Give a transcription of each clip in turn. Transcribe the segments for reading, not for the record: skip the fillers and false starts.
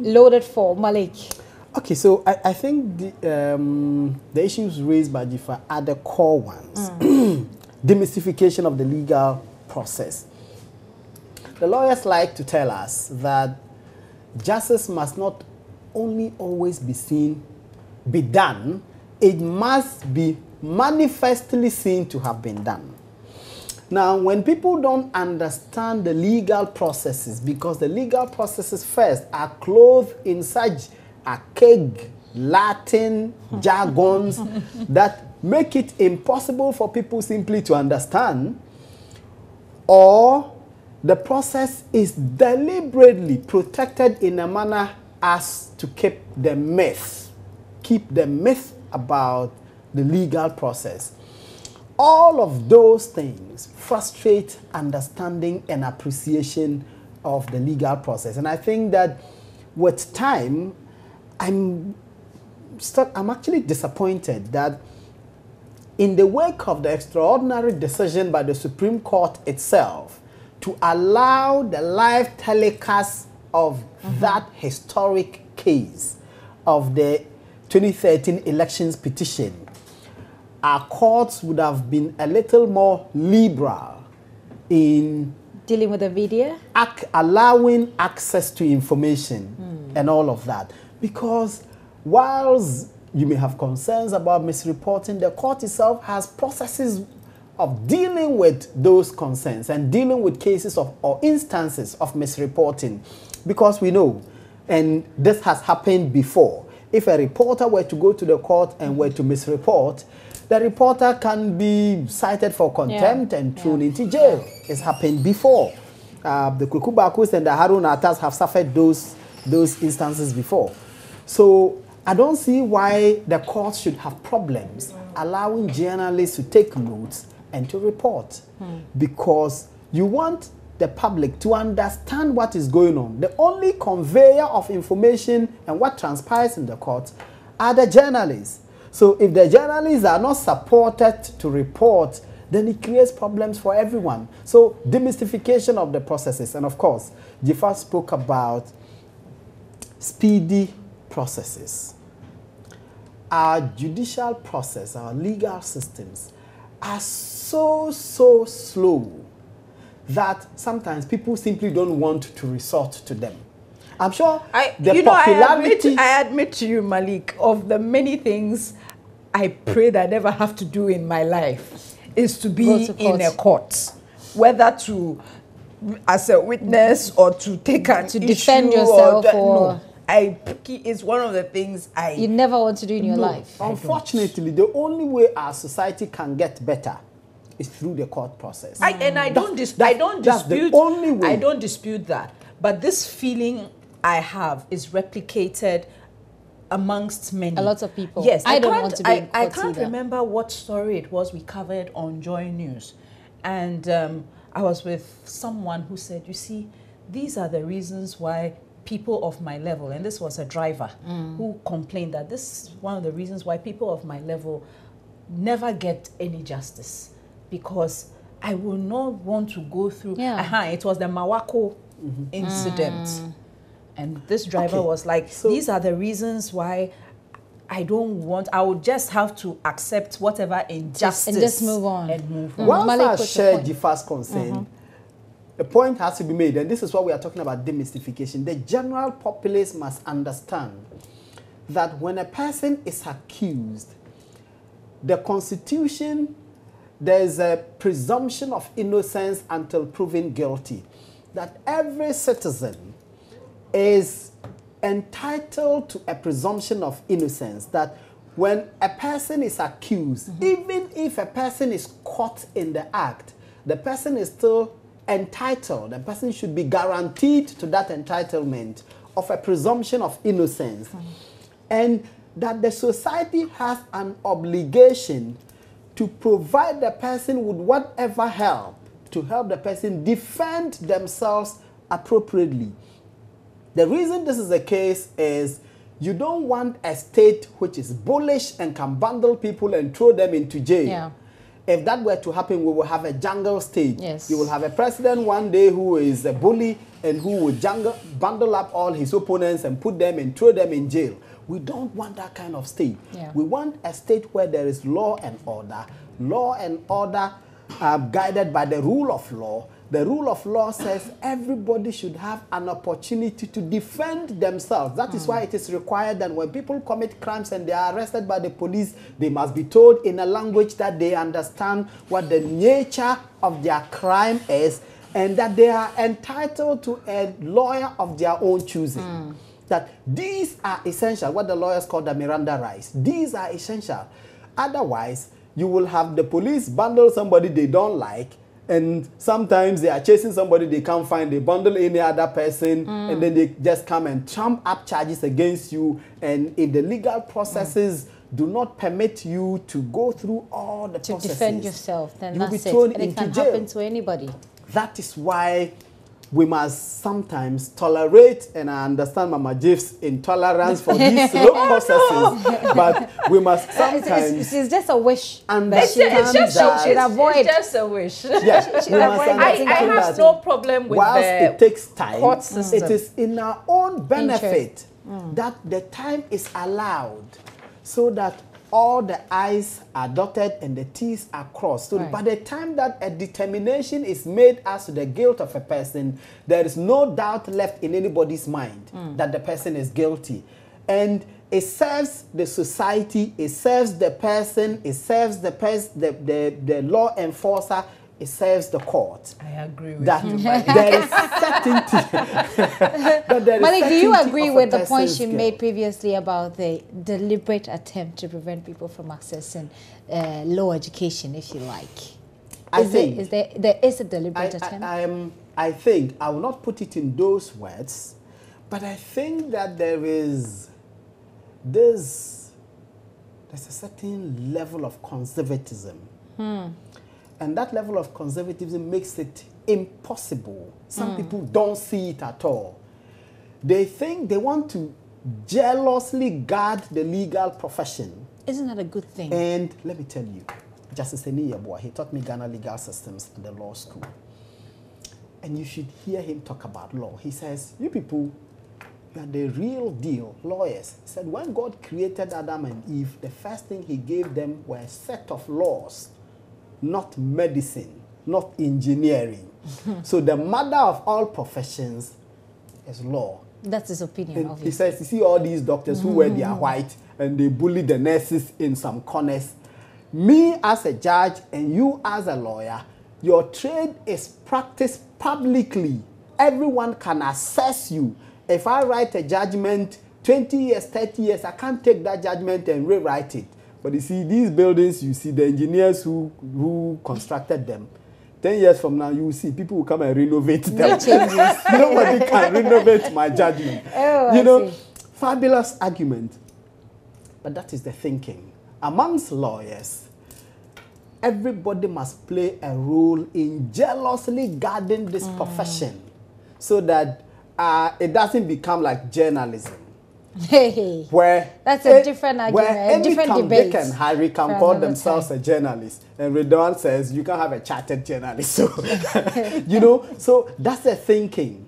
loaded for Malik? Okay, so I think the issues raised by Jifa are the core ones. Demystification of the legal process. The lawyers like to tell us that justice must not only always be done, it must be manifestly seen to have been done. Now, when people don't understand the legal processes, because the legal processes first are clothed in such archaic Latin jargons that make it impossible for people simply to understand, or the process is deliberately protected in a manner as to keep the myth about the legal process. All of those things frustrate understanding and appreciation of the legal process. And I think that with time, I'm actually disappointed that in the wake of the extraordinary decision by the Supreme Court itself to allow the live telecast of that historic case of the 2013 elections petition, our courts would have been a little more liberal in dealing with the media, allowing access to information and all of that. Because whilst you may have concerns about misreporting, the court itself has processes of dealing with those concerns and dealing with cases or instances of misreporting. Because we know, and this has happened before, if a reporter were to go to the court and were to misreport, the reporter can be cited for contempt and thrown into jail. It's happened before. The Kukubakus and the Harun Atas have suffered those instances before. So I don't see why the courts should have problems allowing journalists to take notes and to report. Because you want the public to understand what is going on. The only conveyor of information and what transpires in the court are the journalists. So if the journalists are not supported to report, then it creates problems for everyone. So demystification of the processes. And of course, Jifa spoke about speedy processes. Our judicial process, our legal systems are so slow that sometimes people simply don't want to resort to them. I'm sure I admit to you, Malik, of the many things I pray that I never have to do in my life is to be in a court, whether to as a witness or to take an to defend yourself no. It's one of the things you never want to do in your life. Unfortunately, the only way our society can get better is through the court process. I don't dispute that. But this feeling I have is replicated amongst many. A lot of people. Yes, I don't want to be in court I can't either. remember what story it was we covered on JoyNews. And I was with someone who said, you see, these are the reasons why people of my level, and this was a driver who complained that this is one of the reasons why people of my level never get any justice, because I will not want to go through. It was the Mawako incident. And this driver was like, so these are the reasons why I would just have to accept whatever injustice and just move on. Once I share Jifa's concern, the point has to be made, and this is what we are talking about, demystification. The general populace must understand that when a person is accused, the Constitution, there's a presumption of innocence until proven guilty. That every citizen is entitled to a presumption of innocence, that when a person is accused, even if a person is caught in the act, the person is still entitled, the person should be guaranteed to that entitlement of a presumption of innocence. And that the society has an obligation to provide the person with whatever help to help the person defend themselves appropriately. The reason this is the case is you don't want a state which is bullish and can bundle people and throw them into jail. if that were to happen, we will have a jungle state. Yes. You will have a president one day who is a bully and who will bundle up all his opponents and put them and throw them in jail. We don't want that kind of state. Yeah. We want a state where there is law and order. Law and order are guided by the rule of law. The rule of law says everybody should have an opportunity to defend themselves. That is why it is required that when people commit crimes and they are arrested by the police, they must be told in a language that they understand what the nature of their crime is, and that they are entitled to a lawyer of their own choosing. That these are essential, what the lawyers call the Miranda rights. These are essential. Otherwise, you will have the police bundle somebody they don't like, and sometimes they are chasing somebody they can't find. They bundle any other person, and then they just come and trump up charges against you. And if the legal processes do not permit you to go through all the processes, To defend yourself, then you'll be that's it. thrown And it into can jail. happen to anybody. That is why we must sometimes tolerate, and I understand Mama Jeff's intolerance for these slow processes, but we must sometimes It's just a wish. understand that. should avoid. It's just a wish. Yes, we must avoid I understand have that no problem with whilst the it takes time, court system. it is in our own benefit that the time is allowed so that all the I's are dotted and the T's are crossed. So by the time that a determination is made as to the guilt of a person, there is no doubt left in anybody's mind that the person is guilty. And it serves the society, it serves the person, it serves the law enforcer, it serves the court. I agree with That you. there is certainty. Malik, do you certainty agree of a with the point person's you guilt. made previously about the deliberate attempt to prevent people from accessing low education, if you like? There is a deliberate attempt? I think, I will not put it in those words, but I think that there's a certain level of conservatism. And that level of conservatism makes it impossible. Some people don't see it at all. They think they want to jealously guard the legal profession. Isn't that a good thing? And let me tell you, Justice Eni Yeboah, he taught me Ghana legal systems in the law school. And you should hear him talk about law. He says, you people, you are the real deal lawyers. He said, when God created Adam and Eve, the first thing he gave them were a set of laws. Not medicine, not engineering. So the mother of all professions is law. That's his opinion, And obviously. he says, you see all these doctors who wear their white and they bully the nurses in some corners. Me as a judge and you as a lawyer, your trade is practiced publicly. Everyone can assess you. If I write a judgment 20 years, 30 years, I can't take that judgment and rewrite it. But you see, these buildings, you see the engineers who constructed them. 10 years from now, you will see people will come and renovate them. Nobody can renovate my judgment. Oh, Fabulous argument. But that is the thinking. Amongst lawyers, everybody must play a role in jealously guarding this profession so that it doesn't become like journalism. Hey, Where that's a different argument, where a different Dick debate. and Harry can for call another themselves time. a journalist, and Redouan says you can have a chartered journalist. So, so that's the thinking.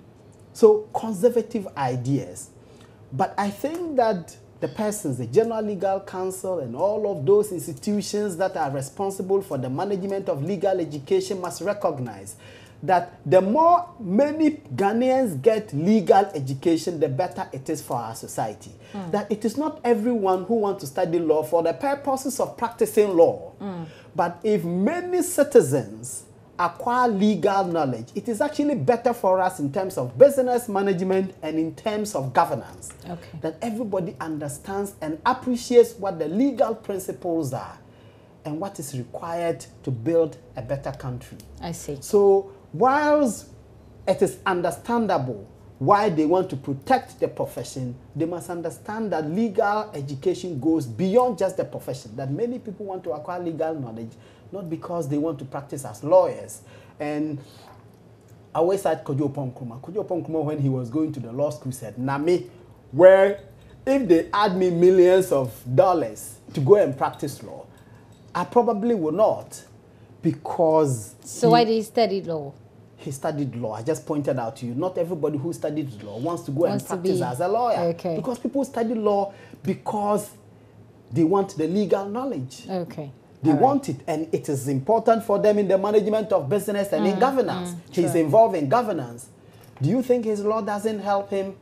So conservative ideas, but I think that the persons, the General Legal Council, and all of those institutions that are responsible for the management of legal education must recognize that the more many Ghanaians get legal education, the better it is for our society. That it is not everyone who wants to study law for the purposes of practicing law. But if many citizens acquire legal knowledge, it is actually better for us in terms of business management and in terms of governance. Okay. That everybody understands and appreciates what the legal principles are and what is required to build a better country. I see. So, whilst it is understandable why they want to protect the profession, they must understand that legal education goes beyond just the profession, that many people want to acquire legal knowledge, not because they want to practice as lawyers. And I always said Kojo Nkrumah. Kojo Nkrumah, when he was going to the law school, said, Nami, where if they add me millions of dollars to go and practice law, I probably will not. because... So why did he study law? He studied law. I just pointed out to you, not everybody who studied law wants to go and practice as a lawyer. Okay. Because people study law because they want the legal knowledge. Okay. They want it, and it is important for them in the management of business and in governance. He's involved in governance. Do you think his law doesn't help him?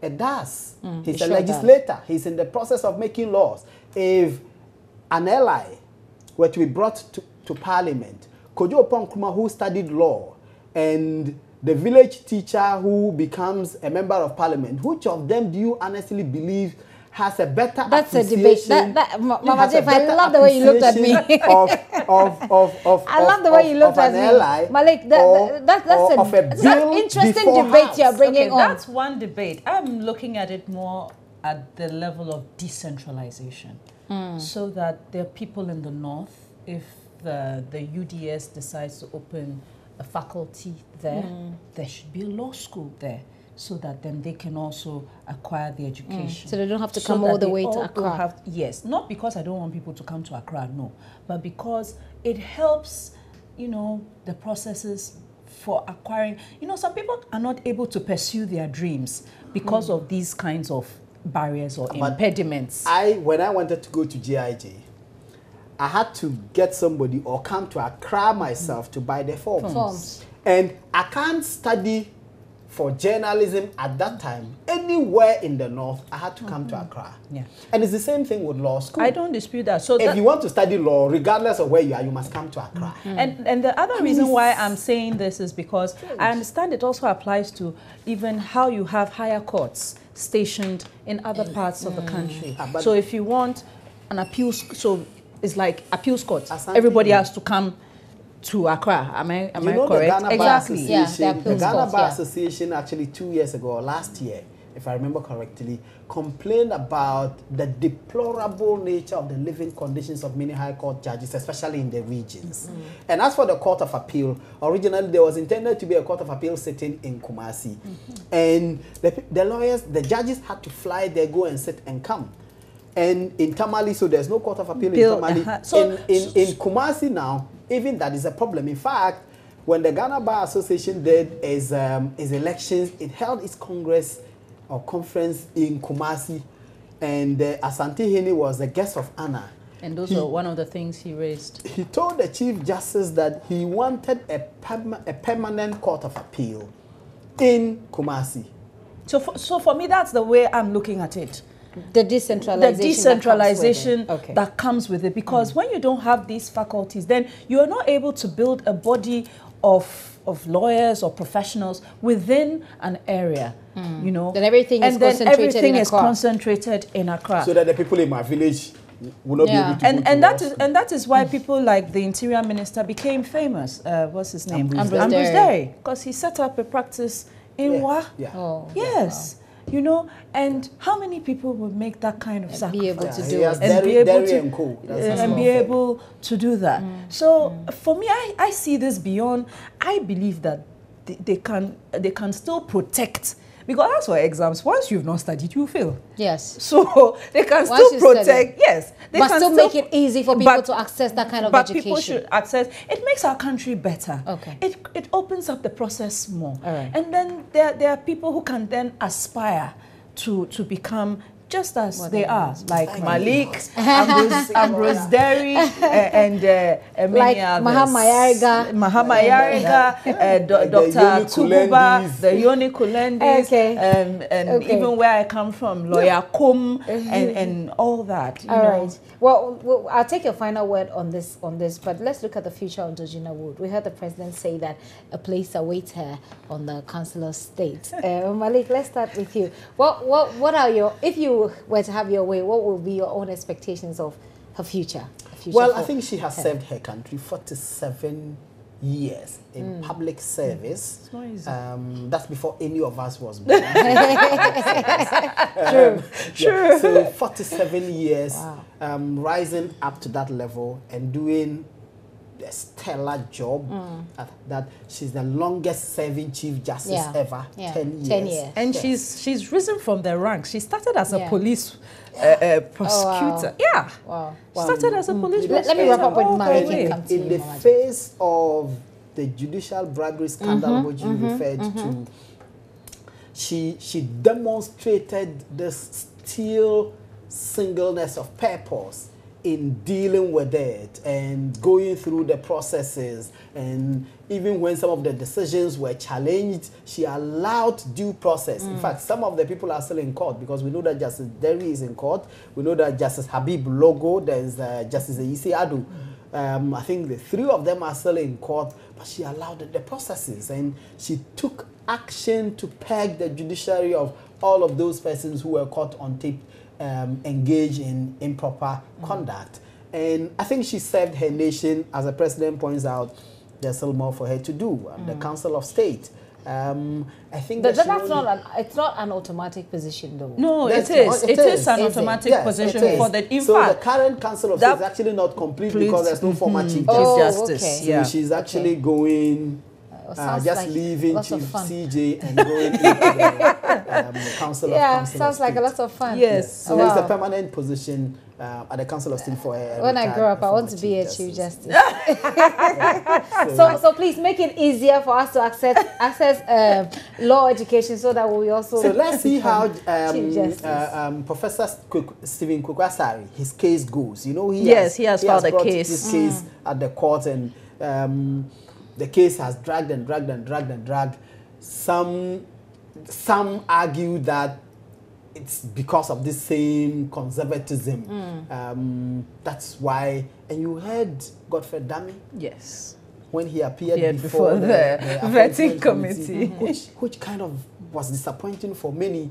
It does. He's a legislator. He's in the process of making laws. If an ally were to be brought to parliament, Kojo Oponkruma, who studied law, and the village teacher who becomes a member of parliament, which of them do you honestly believe has a better That's a debate. Mama Jeff, I love the way you looked at me. I love the way you looked at me. Malik, that's an interesting debate you're bringing on. That's one debate. I'm looking at it more at the level of decentralization. So that there are people in the north, if the UDS decides to open a faculty there, there should be a law school there, so that then they can also acquire the education. So they don't have to come all the way to Accra. Yes, not because I don't want people to come to Accra, no, but because it helps, you know, the processes for acquiring. You know, some people are not able to pursue their dreams because of these kinds of barriers or impediments. When I wanted to go to GIJ, I had to get somebody or come to Accra myself to buy the forms. And I can't study for journalism at that time anywhere in the north. I had to come to Accra. Yeah. And it's the same thing with law school. I don't dispute that. So if you want to study law, regardless of where you are, you must come to Accra. And the other reason why I'm saying this is because I understand it also applies to even how you have higher courts stationed in other parts of the country. So if you want an appeals, so it's like appeals court. Everybody has to come to Accra. Am I correct? Exactly. The Ghana Bar Association actually 2 years ago, or last year, if I remember correctly, complained about the deplorable nature of the living conditions of many high court judges, especially in the regions. And as for the Court of Appeal, originally there was intended to be a Court of Appeal sitting in Kumasi. And the lawyers, the judges had to fly there, go and sit and come. And in Tamale, so there's no Court of Appeal in Tamale. In Kumasi now, even that is a problem. In fact, when the Ghana Bar Association did its elections, it held its congress or conference in Kumasi, and Asante Hene was the guest of honor. And those are one of the things he raised. He told the Chief Justice that he wanted a permanent Court of Appeal in Kumasi. So for me, that's the way I'm looking at it. The decentralization that comes with it, because when you don't have these faculties, then you are not able to build a body of lawyers or professionals within an area, you know. Then everything is concentrated in Accra. So that the people in my village will not be able to and that is why people like the Interior Minister became famous. What's his name? Ambrose Derry. Because he set up a practice in Wa. Yes. You know, and how many people would make that kind of sacrifice? Be able to do it. And be able to do that. So for me, I see this beyond. I believe that they can still protect. Because as for exams, once you've not studied, you fail. Yes. So they can still protect. Yes. They but can still make it easy for people to access that kind of education. But people should access. It makes our country better. Okay. It opens up the process more. All right. And then there are people who can then aspire to become just as they are, like Malik, Ambrose Derry, and many like others. Mahama Yariga, Dr. Tuguba, the Yoni Kulendis, and even where I come from, Lawyer Kum, and all that. All right. Well, I'll take your final word on this, but let's look at the future of Georgina Wood. We heard the president say that a place awaits her on the councillor state. Malik, let's start with you. What are your, if you were to have your way, what will be your own expectations of her future? Well, I think she has served her country 47 years in public service. It's not easy. That's before any of us was born. True. So 47 years, rising up to that level and doing a stellar job. That she's the longest serving Chief Justice ever, 10 years. 10 years. And she's risen from the ranks. She started as a police prosecutor. Wow. Started as a police Let prosecutor. me wrap up with Malik. In the face of the judicial bribery scandal which you referred to, she demonstrated this still singleness of purpose in dealing with it and going through the processes, and even when some of the decisions were challenged, she allowed due process. In fact, some of the people are still in court, because we know that Justice Derry is in court. We know that Justice Habib Logo, there's Justice Isi Adu. I think the three of them are still in court, but she allowed the processes, and she took action to peg the judiciary of all of those persons who were caught on tape engage in improper conduct. And I think she served her nation. As the president points out, there's still more for her to do. The Council of State. I think that's it's not an automatic position, though. No, it is an automatic position for the. In so fact, the current Council of State is actually not complete because there's no former Chief Justice. Okay. So she's actually going. Just like leaving Chief CJ and going into the Council of Council sounds of like State. a lot of fun. Yes. So there's a permanent position at the Council of State for when I grow up, I want to be a Chief Justice. so so please make it easier for us to access law education, so that we also. So let's see how Professor Stephen Kukwasari, his case goes. You know, he has brought a case. This case at the court, and the case has dragged and dragged and dragged and dragged. Some argue that it's because of this same conservatism. That's why. And you heard Godfrey Dami? Yes. When he appeared before the vetting committee. Which kind of was disappointing for many,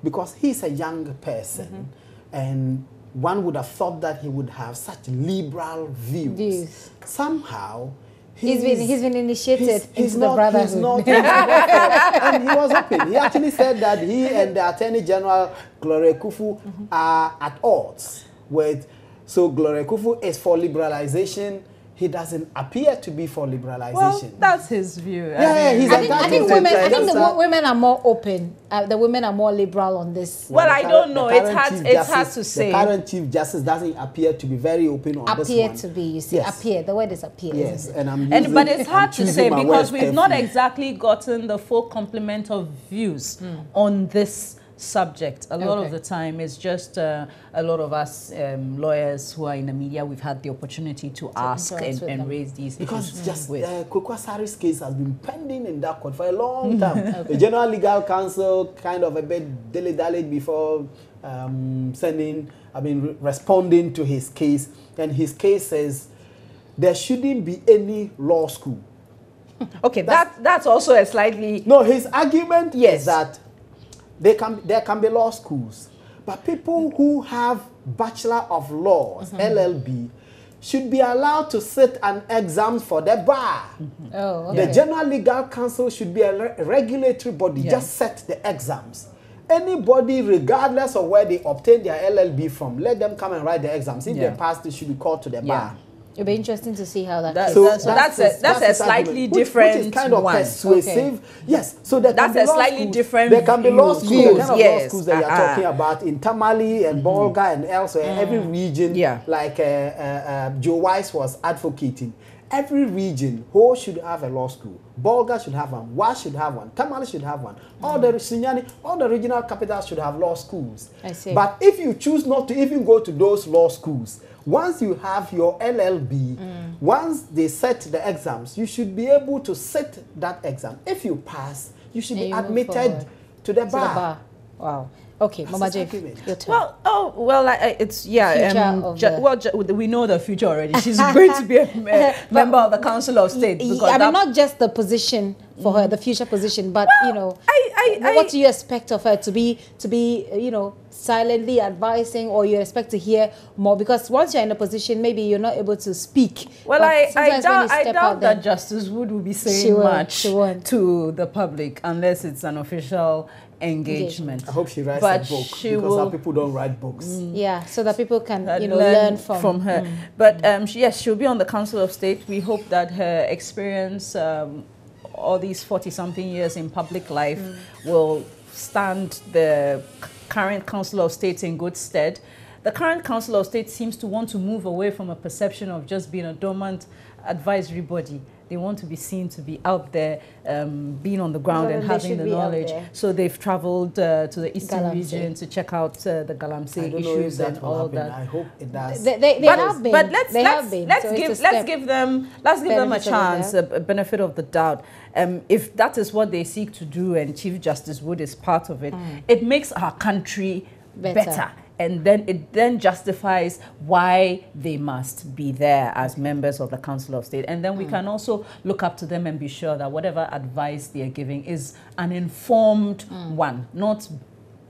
because he's a young person, and one would have thought that he would have such liberal views. Somehow, he's been initiated into the brotherhood. He's not and he was open. He actually said that he and the Attorney General, Gloria Kufu, are at odds with. So Gloria Kufu is for liberalization. He doesn't appear to be for liberalization. Well, that's his view. I think women are more open. The women are more liberal on this. Well, I don't know. It's hard to say. The current Chief Justice doesn't appear to be very open on this one. Appear to be, you see. Yes. Appear. The word is appear. Yes, but it's hard to say because we've not exactly gotten the full complement of views on this subject. A lot of the time it's just a lot of us lawyers who are in the media, we've had the opportunity to ask and raise these issues. Because just Kukwasari's case has been pending in that court for a long time. The General Legal Counsel kind of a bit dilly-dallied before responding to his case. And his case says there shouldn't be any law school. Okay, that's also a slightly... No, his argument is that there can be law schools, but people who have Bachelor of Laws, LLB, should be allowed to sit an exam for the bar. The General Legal Counsel should be a regulatory body, just set the exams. Anybody, regardless of where they obtain their LLB from, let them come and write the exams. If they pass, they should be called to the bar. It'll be interesting to see how that. So that's a slightly different which is kind of persuasive. Yes, so that's a slightly different. There can be law schools. The kind of law schools that you're talking about in Tamale and Bolga and elsewhere. Every region, like Joe Wise was advocating. Every region, Ho should have a law school. Bolga should have one. Wa should have one. Tamale should have one. All the regional capitals should have law schools. I see. But if you choose not to even go to those law schools, once you have your LLB, once they set the exams, you should be able to sit that exam. If you pass, you should be admitted to the bar. Wow. Okay, Mama J, your turn. We know the future already. She's going to be a member of the Council of State. Not just the position for her, the future position, but what do you expect of her to be silently advising, or you expect to hear more? Because once you're in a position, maybe you're not able to speak. Well, I doubt that Justice Wood will be saying much to the public unless it's an official engagement. I hope she writes But a book she because will- our people don't write books. Yeah, so that people can, learn from her. But yes, she'll be on the Council of State. We hope that her experience, all these 40-something years in public life, will stand the current Council of State in good stead. The current Council of State seems to want to move away from a perception of just being a dormant advisory body. They want to be seen to be out there, being on the ground and having the knowledge. So they've traveled to the Eastern region to check out the Galamsey issues and all that. I hope it does. They have been. But let's give them a chance, a benefit of the doubt. If that is what they seek to do, and Chief Justice Wood is part of it, it makes our country better. And then it then justifies why they must be there as members of the Council of State. And then we can also look up to them and be sure that whatever advice they are giving is an informed one, not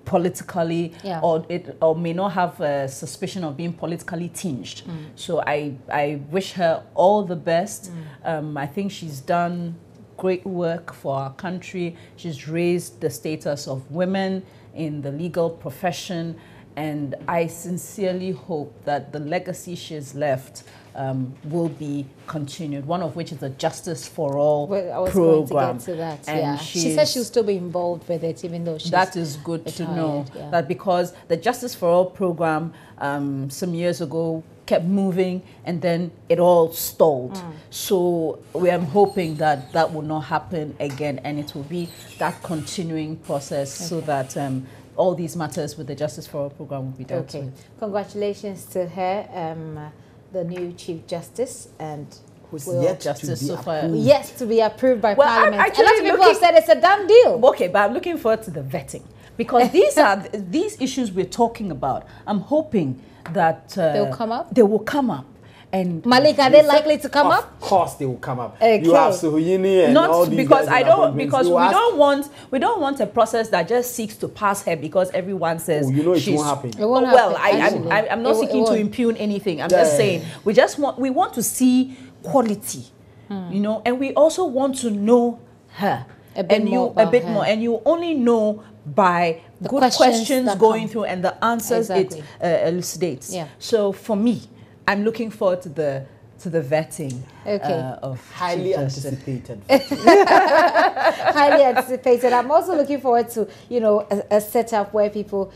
politically, or may not have a suspicion of being politically tinged. So I wish her all the best. I think she's done great work for our country. She's raised the status of women in the legal profession. And I sincerely hope that the legacy she has left will be continued, one of which is the Justice for All program. I was going to get to that, and she said she'll still be involved with it, even though she's That is good retired, to know, that because the Justice for All program some years ago kept moving and then it all stalled. So we are hoping that that will not happen again, and it will be that continuing process so that all these matters with the Justice for All program will be dealt with. Congratulations to her, the new Chief Justice, and who's yet to be approved by Parliament. Actually, a lot of people have said it's a done deal. Okay, but I'm looking forward to the vetting, because these are these issues we're talking about. I'm hoping that they'll come up. They will come up. And Malik, are they likely to come up? Of course, they will come up. Okay. You have Suhuyini and not all these because guys we don't want a process that just seeks to pass her because everyone says it won't happen. It won't happen. I'm not seeking to impugn anything. I'm just saying we want to see quality, and we also want to know her a bit more, and you only know by the good questions going through and the answers it elucidates. So for me, I'm looking forward to the vetting of highly anticipated. Highly anticipated. I'm also looking forward to a setup where people,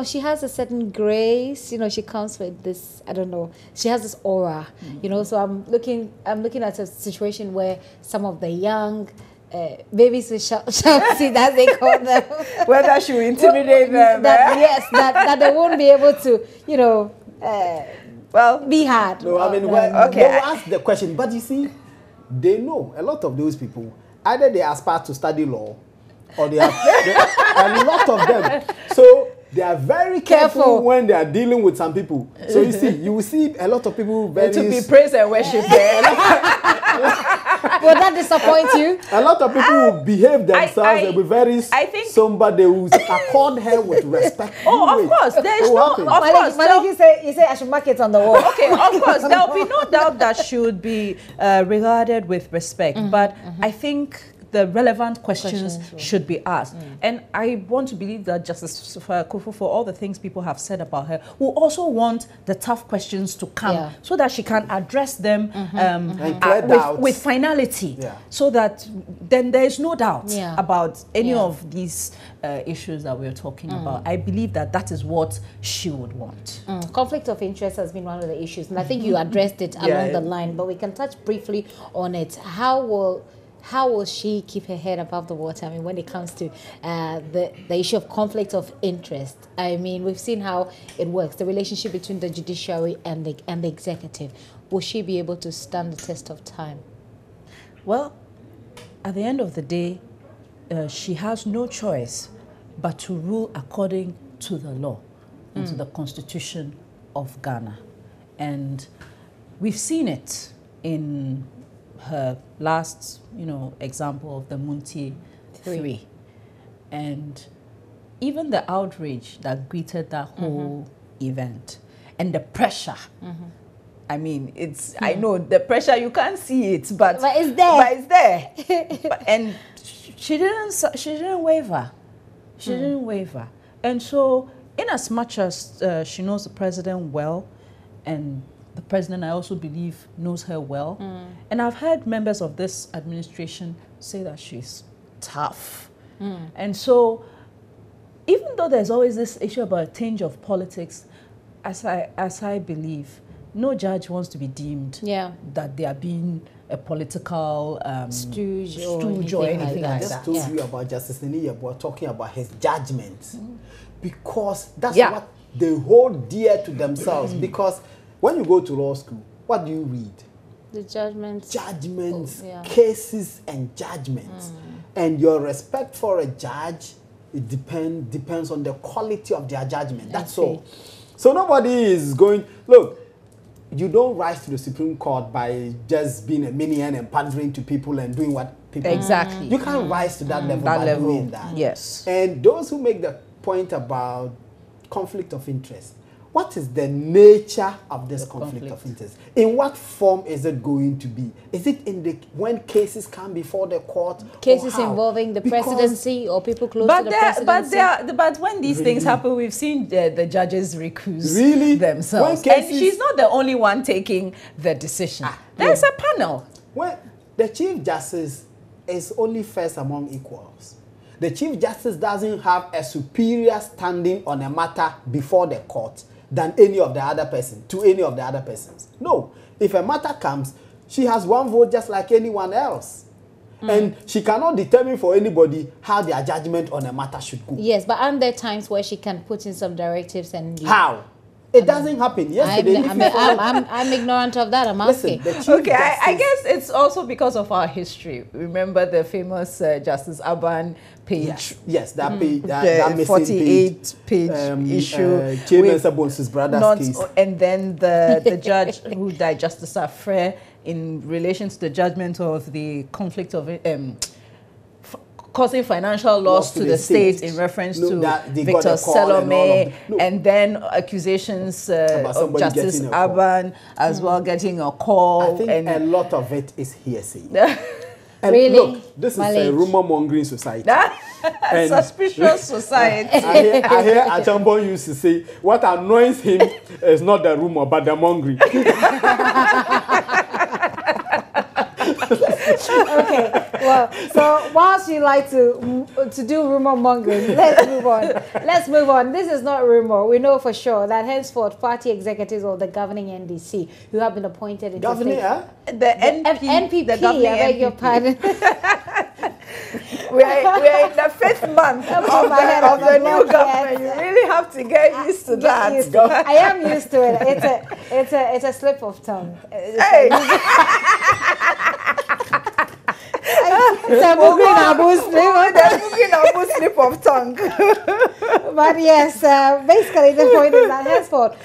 she has a certain grace. She comes with this. I don't know. She has this aura. So I'm looking at a situation where some of the young babies with shouty, that they call them, whether she will intimidate them. That they won't be able to be hard. No, I mean, they will ask the question, but you see, they know a lot of those people. Either they aspire to study law, or they have a lot of them. So they are very careful when they are dealing with some people. So you will see a lot of people to be praised and worshipped there. Will that disappoint you? A lot of people will behave themselves. They'll be very somebody who will accord her with respect. Of course, there is no. Of course, Malik, you say I should mark it on the wall. Okay, of course, there will be no doubt that she would be regarded with respect. But I think the relevant questions should be asked. And I want to believe that Justice Kufu, for all the things people have said about her, will also want the tough questions to come so that she can address them with finality, so that then there is no doubt about any of these issues that we're talking about. I believe that is what she would want. Conflict of interest has been one of the issues, and I think you addressed it along the line, but we can touch briefly on it. How will she keep her head above the water? I mean, when it comes to the issue of conflict of interest, I mean, we've seen how it works, the relationship between the judiciary and the executive. Will she be able to stand the test of time? Well, at the end of the day, she has no choice but to rule according to the law and to the Constitution of Ghana. And we've seen it in her last, example of the Munti 3. And even the outrage that greeted that whole event and the pressure. I mean, I know the pressure, you can't see it, but it's there. And she didn't waver. She didn't waver. And so, in as much as she knows the president well, and the president, I also believe, knows her well, and I've heard members of this administration say that she's tough. And so, even though there's always this issue about a tinge of politics, as I believe, no judge wants to be deemed that they are being a political stooge or anything like I that. just told you about Justice Niyabo talking about his judgments, because that's what they hold dear to themselves. Because when you go to law school, what do you read? The judgments. Judgments, cases and judgments. And your respect for a judge, it depends on the quality of their judgment. That's all. So nobody is going, look, you don't rise to the Supreme Court by just being a minion and pandering to people and doing what people do. You can't rise to that level by doing that. Yes. And those who make the point about conflict of interest, what is the nature of this conflict of interest? In what form is it going to be? Is it in the when cases come before the court? Cases involving the presidency or people close to the presidency? But when these things happen, we've seen the judges recuse themselves. And she's not the only one taking the decision. There's a panel. Well, the Chief Justice is only first among equals. The Chief Justice doesn't have a superior standing on a matter before the court than any of the other person, to any of the other persons. No. If a matter comes, she has one vote just like anyone else. And she cannot determine for anybody how their judgment on a matter should go. Yes, but aren't there times where she can put in some directives and... How? It doesn't happen. Yesterday, I'm ignorant of that. I'm asking. Okay, I guess it's also because of our history. Remember the famous Justice Aban page? Yes, that page, that missing 48-page issue. Chairman Sabon's brother's case. And then the judge who died, Justice Afre, in relation to the judgment of the conflict of... causing financial loss to the state in reference to Victor Salome, and then accusations of Justice Aban as well getting a call. I think a lot of it is hearsay. And really? Look, this is a rumor-mongering society. Suspicious society. I hear Achambon used to say, what annoys him is not the rumor, but the mongering. Okay, well, so whilst you like to do rumor mongering, let's move on. Let's move on. This is not rumor. We know for sure that henceforth party executives of the governing NDC who have been appointed into the NPP, the governing I beg your pardon. we are in the 5th month of the new government. You really have to get used to that. I am used to it. It's a slip of tongue. It's a slip of tongue. But yes, basically the point is that henceforth,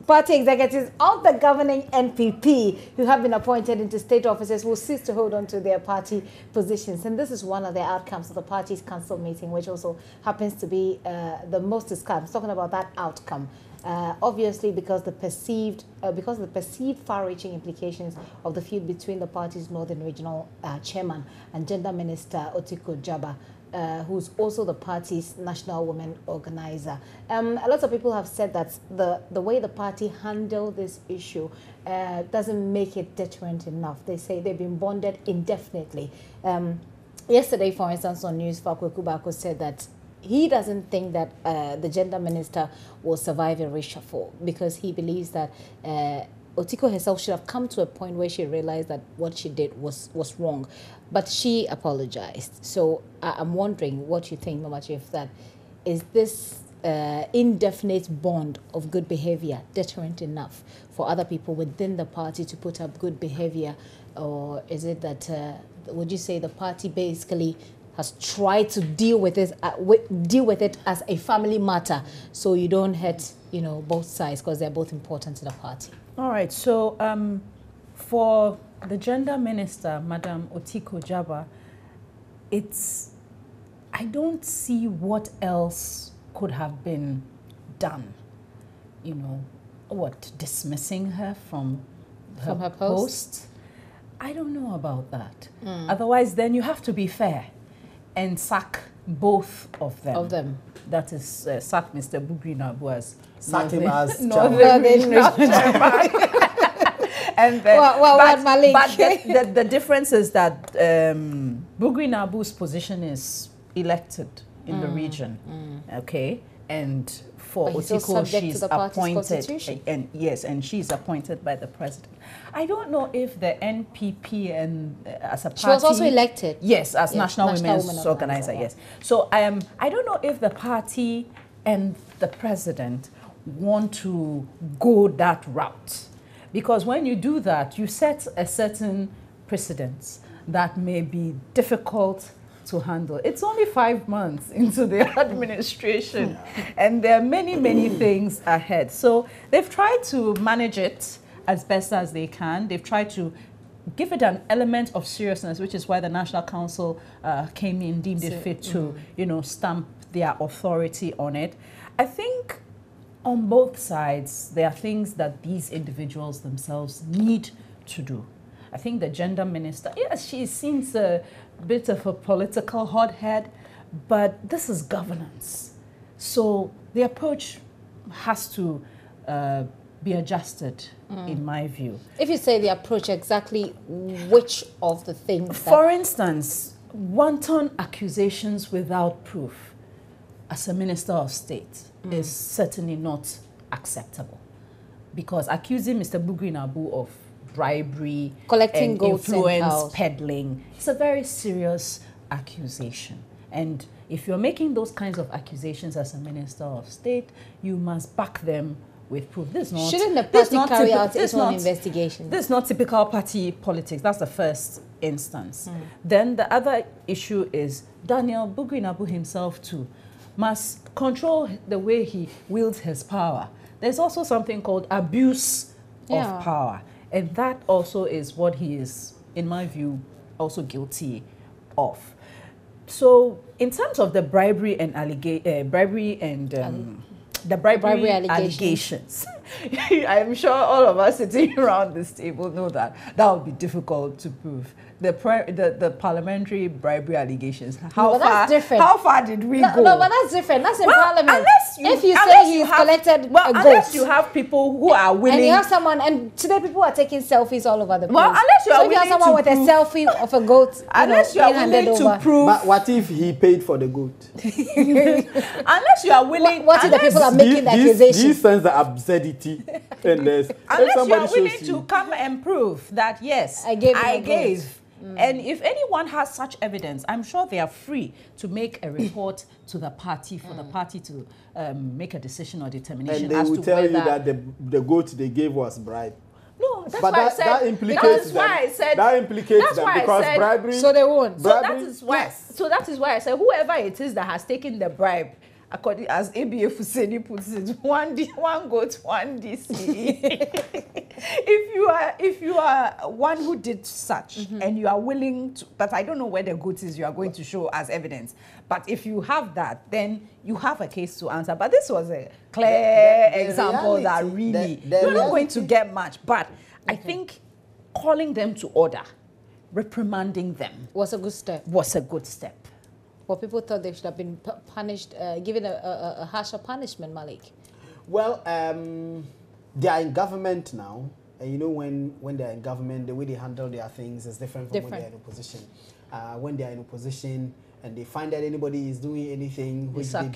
party executives of the governing NPP who have been appointed into state offices will cease to hold on to their party positions. And this is one of the outcomes of the party's council meeting, which also happens to be the most discussed. Talking about that outcome. Obviously, because the perceived far-reaching implications of the feud between the party's Northern Regional Chairman and Gender Minister Otiko Jaba, who's also the party's national women organizer. A lot of people have said that the way the party handled this issue doesn't make it deterrent enough. They say they've been bonded indefinitely. Yesterday, for instance, on News, Fakwe Kubako said that he doesn't think that the gender minister will survive a reshuffle because he believes that Otiko herself should have come to a point where she realized that what she did was wrong. But she apologized. So I'm wondering what you think, Mama Chief, that is this indefinite bond of good behavior deterrent enough for other people within the party to put up good behavior? Or is it that, would you say the party basically has tried to deal with it as a family matter, so you don't hurt, both sides because they're both important to the party? All right. So for the gender minister, Madam Otiko Jaba, I don't see what else could have been done. Dismissing her from her post? I don't know about that. Otherwise, then you have to be fair and sack both of them. That is, sack Mr. Bugrinabu as sack him as Northern Regional Chairman. And but the difference is that Bugrinabu's position is elected in the region, okay, and for Otiko she's appointed, and yes, and she's appointed by the president. I don't know if the NPP and as a party, she was also elected. Yes, as National Women's Organizer. Yes, so I don't know if the party and the president want to go that route. Because when you do that, you set a certain precedence that may be difficult to handle. It's only 5 months into the administration, and there are many, many things ahead. So they've tried to manage it as best as they can. They've tried to give it an element of seriousness, which is why the National Council came in, deemed it fit to, stamp their authority on it. I think on both sides, there are things that these individuals themselves need to do. I think the gender minister, yes, she seems a bit of a political hothead, but this is governance. So the approach has to be adjusted, in my view. If you say the approach, exactly which of the things? For instance, wanton accusations without proof as a minister of state is certainly not acceptable, because accusing Mr. Bugrinabu of bribery, collecting and goats influence peddling, it's a very serious accusation. And if you're making those kinds of accusations as a minister of state, you must back them with proof. This is not, shouldn't the party carry out its own investigation? This is not typical party politics. That's the first instance. Then the other issue is Daniel Bugrinabu himself too must control the way he wields his power. There's also something called abuse of power. And that also is what he is, in my view, also guilty of. So in terms of the bribery and bribery allegations, I'm sure all of us sitting around this table know that that would be difficult to prove. The parliamentary bribery allegations. How far did we go? No, but that's different. That's in Parliament. If you say he's collected a goat, unless you have people who are willing, and you have someone, and today people are taking selfies all over the place. Well, unless you are willing, if you have someone with a selfie of a goat, unless you are willing to prove. But what if he paid for the goat? Unless you are willing. What if the people are making the accusation? This sense the absurdity. Unless you are willing to come and prove that yes, I gave. And if anyone has such evidence, I'm sure they are free to make a report to the party for the party to make a decision or determination. And they will tell you that the goat they gave was bribe. No, that's why I said that implicates them. That implicates them because bribery. So they won't. So that is why. Yes. So that is why I said whoever it is that has taken the bribe, according as ABF Fuseni puts it, one goat, one DC. If you are one who did such and you are willing to, but I don't know where the goat is you are going to show as evidence. But if you have that, then you have a case to answer. But this was a clear example reality, that really you're not going to get much. But I think calling them to order, reprimanding them was a good step. Well, people thought they should have been punished, given a harsher punishment, Malik. Well, they are in government now. And you know, when they're in government, the way they handle their things is different from when they're in opposition. When they're in opposition and they find that anybody is doing anything which they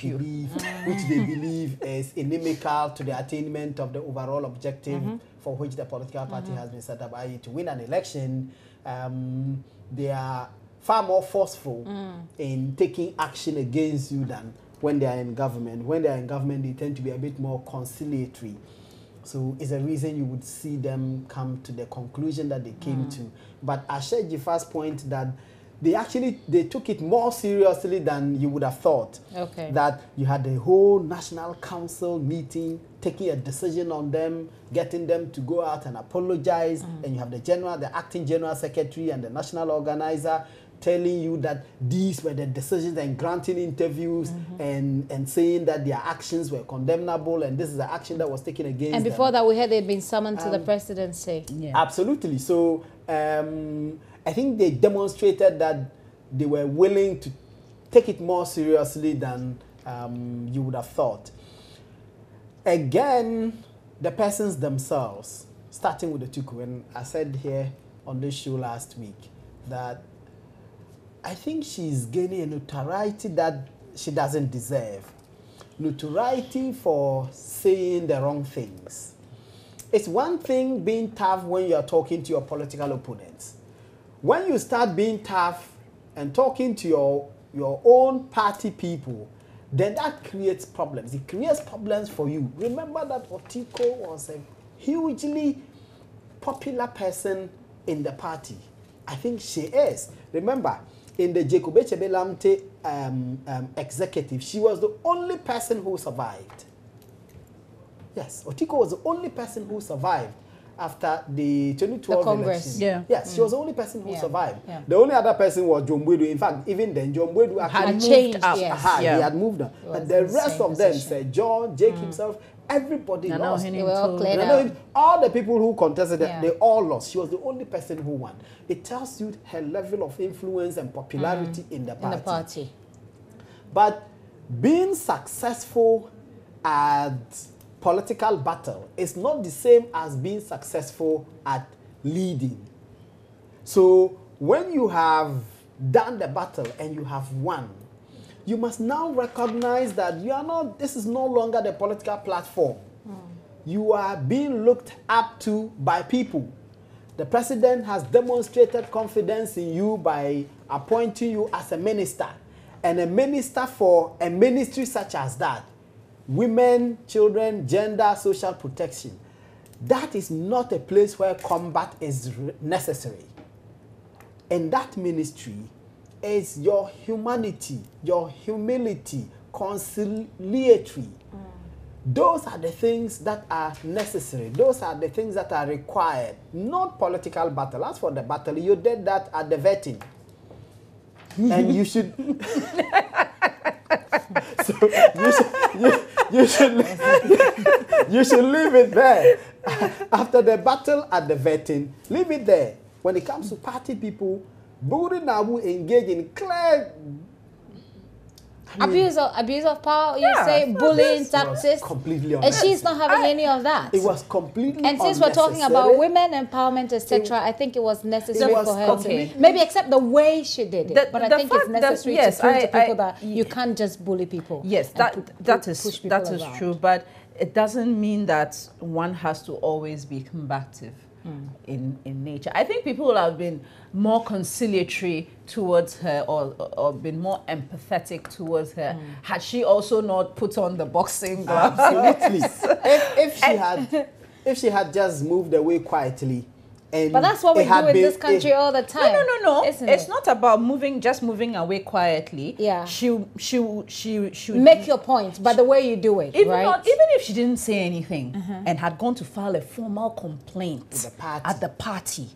believe is inimical to the attainment of the overall objective for which the political party has been set up, i.e. to win an election, they are far more forceful in taking action against you than when they are in government. When they are in government, they tend to be a bit more conciliatory. So it's a reason you would see them come to the conclusion that they came to. But I shared Jifa's point that they took it more seriously than you would have thought. Okay. That you had the whole National Council meeting, taking a decision on them, getting them to go out and apologize, and you have the acting general secretary and the national organizer telling you that these were the decisions and granting interviews and saying that their actions were condemnable and this is the action that was taken against them. And before that, we heard they'd been summoned to the presidency. Yeah. Absolutely. So I think they demonstrated that they were willing to take it more seriously than you would have thought. Again, the persons themselves, starting with the tuqwan. I said here on this show last week that I think she's gaining a notoriety that she doesn't deserve. Notoriety for saying the wrong things. It's one thing being tough when you're talking to your political opponents. When you start being tough and talking to your own party people, then that creates problems. It creates problems for you. Remember that Otiko was a hugely popular person in the party. I think she is. Remember, in the Jacob Echebelamte executive, she was the only person who survived. Yes, Otiko was the only person who survived after the 2012 election. Yeah. Yes, she was the only person who survived. Yeah. The only other person was John Boydu. In fact, even then, John Boydu had moved up. Yes. He had moved on. But the rest of them, said John, Jake himself, everybody lost. They were all cleared out. All the people who contested, they all lost. She was the only person who won. It tells you her level of influence and popularity in the party. But being successful at political battle is not the same as being successful at leading. So when you have done the battle and you have won, you must now recognize that you are not, this is no longer the political platform. You are being looked up to by people. The president has demonstrated confidence in you by appointing you as a minister, and a minister for a ministry such as that. Women, children, gender, social protection. That is not a place where combat is necessary. And that ministry is your humanity, your humility, conciliatory. Those are the things that are necessary. Those are the things that are required, not political battle. As for the battle, you did that at the vetting. And you should... So you should leave it there. After the battle at the vetting, leave it there. When it comes to party people, Buri Nabu engage in clear abuse of power. You say bullying tactics, completely and she's not having any of that. It was completely. And since we're talking about women empowerment, etc., I think it was necessary for her to maybe accept the way she did it. But I think it's necessary to prove to people that you can't just bully people. Yes, that is true. But it doesn't mean that one has to always be combative. In nature. I think people have been more conciliatory towards her or been more empathetic towards her had she also not put on the boxing gloves. Absolutely. if she had just moved away quietly. But that's what we do in this country all the time. No. It's not about just moving away quietly. Yeah. She make your point by the way you do it, even right? Even if she didn't say anything and had gone to file a formal complaint at the party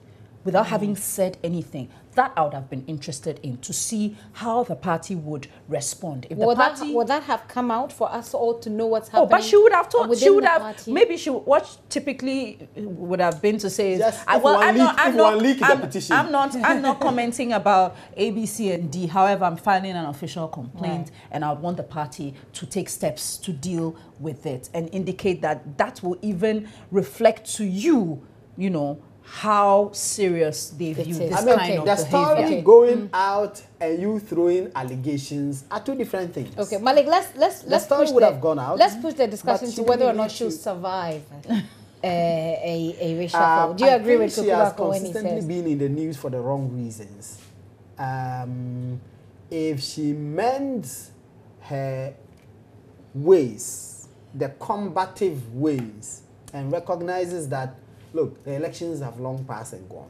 without having said anything, that I would have been interested in to see how the party would respond. If would that have come out for us all to know what's happening? Oh, but she would have told. She would have. Party? Maybe what typically would have been to say is, I'm not commenting about A, B, C, and D. However, I'm filing an official complaint, and I want the party to take steps to deal with it and indicate that will even reflect to you, you know, how serious they view this kind of behavior. The story going out and you throwing allegations are two different things. Okay, Malik, let's story would have gone out. Let's push the discussion to whether or not she'll survive a racial. Do you agree with Kukubako when he says? She has consistently been in the news for the wrong reasons. If she mends her ways, the combative ways, and recognizes that, look, the elections have long passed and gone.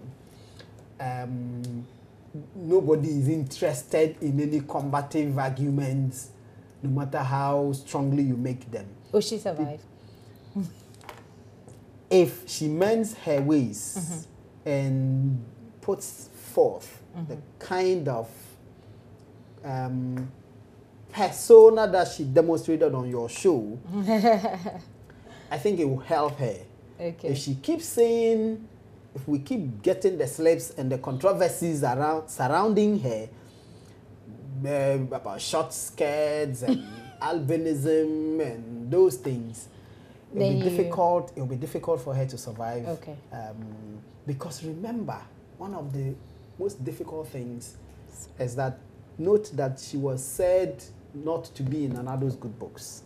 Nobody is interested in any combative arguments, no matter how strongly you make them. Will she survive? If she mends her ways and puts forth the kind of persona that she demonstrated on your show, I think it will help her. Okay. If she keeps saying, if we keep getting the slips and the controversies surrounding her, about short skirts and albinism and those things, it'll be difficult. It'll be difficult for her to survive. Okay. Because remember, one of the most difficult things is that note that she was said not to be in Nanado's good books.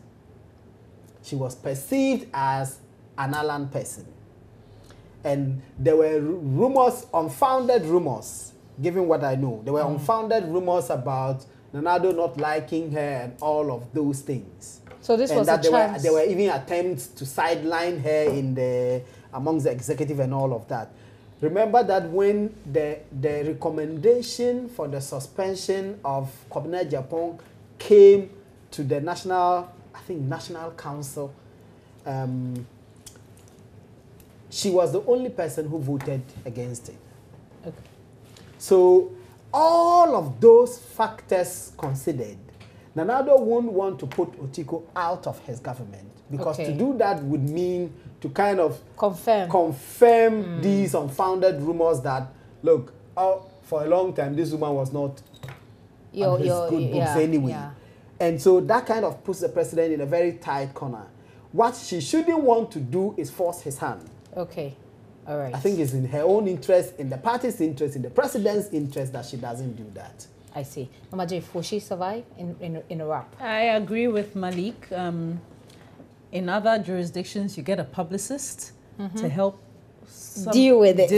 She was perceived as an Alan person. And there were rumors, unfounded rumors, given what I know. There were unfounded rumors about Nanado not liking her and all of those things. So this was a chance. There were even attempts to sideline her amongst the executive and all of that. Remember that when the recommendation for the suspension of Kobina Japan came to the National Council, she was the only person who voted against it. Okay. So all of those factors considered, Nanado won't want to put Otiko out of his government, because to do that would mean to kind of confirm these unfounded rumors that, look, for a long time this woman was not on his good books anyway. Yeah. And so that kind of puts the president in a very tight corner. What she shouldn't want to do is force his hand. Okay. All right. I think it's in her own interest, in the party's interest, in the president's interest that she doesn't do that. I see. Mama J, will she survive in a wrap? I agree with Malik. In other jurisdictions, you get a publicist to help deal with it.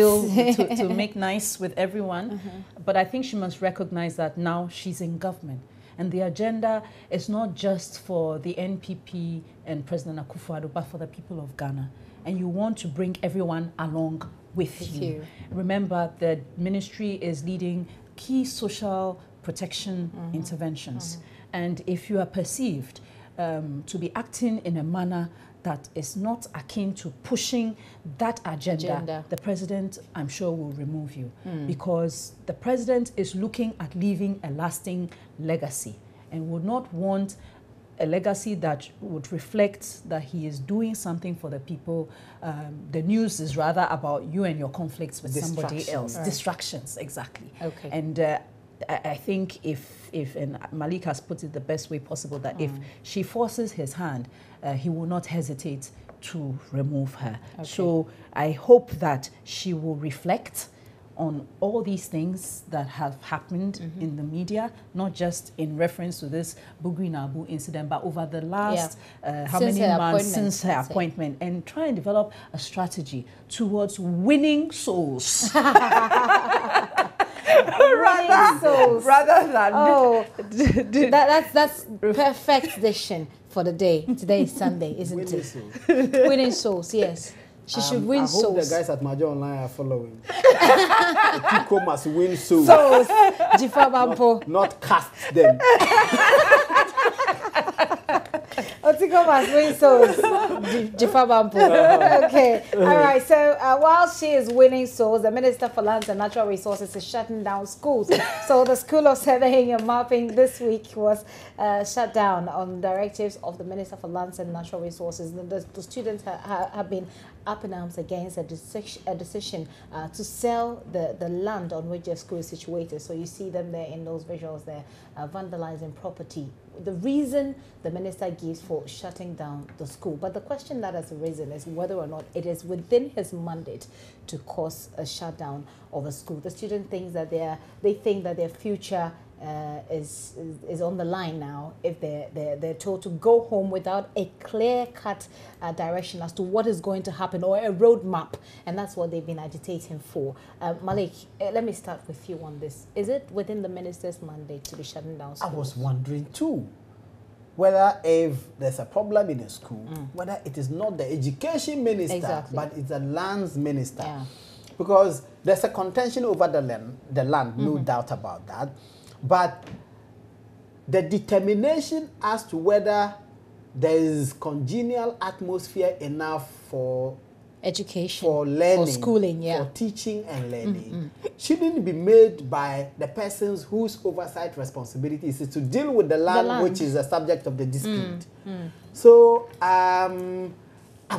to make nice with everyone. But I think she must recognize that now she's in government. And the agenda is not just for the NPP and President Akufo-Addo, but for the people of Ghana. And you want to bring everyone along with you. Remember, the ministry is leading key social protection interventions. And if you are perceived to be acting in a manner that is not akin to pushing that agenda, the president, I'm sure, will remove you. Because the president is looking at leaving a lasting legacy and would not want a legacy that would reflect that he is doing something for the people. The news is rather about you and your conflicts with somebody else. Right. Distractions, exactly. Okay. And I think and Malik has put it the best way possible, that if she forces his hand, he will not hesitate to remove her. Okay. So I hope that she will reflect on all these things that have happened in the media, not just in reference to this Bugui Nabu incident, but over the last how many months since her appointment, and try and develop a strategy towards winning souls. rather than that's perfect decision for the day. Today is Sunday, isn't it? Winning souls, yes. She should win souls. I hope the guys at Majo Online are following. Otiko must win souls. Not cast them. Otiko must win souls. Okay. All right. So while she is winning souls, the Minister for Lands and Natural Resources is shutting down schools. So the School of Surveying and Mapping this week was shut down on directives of the Minister for Lands and Natural Resources. The students have been up in arms against a decision to sell the land on which their school is situated. So you see them there in those visuals there, vandalizing property. The reason the minister gives for shutting down the school. But the question that has arisen is whether or not it is within his mandate to cause a shutdown of a school. The student thinks that they think that their future is on the line now if they're told to go home without a clear-cut direction as to what is going to happen, or a roadmap, and that's what they've been agitating for. Malik, let me start with you on this. Is it within the minister's mandate to be shutting down schools? I was wondering too, whether if there's a problem in a school, whether it is not the education minister, but it's the lands minister. Yeah. Because there's a contention over the land, no doubt about that. But the determination as to whether there is congenial atmosphere enough for education, for learning, for schooling, for teaching and learning, shouldn't be made by the persons whose oversight responsibility is to deal with the land, which is the subject of the dispute. So I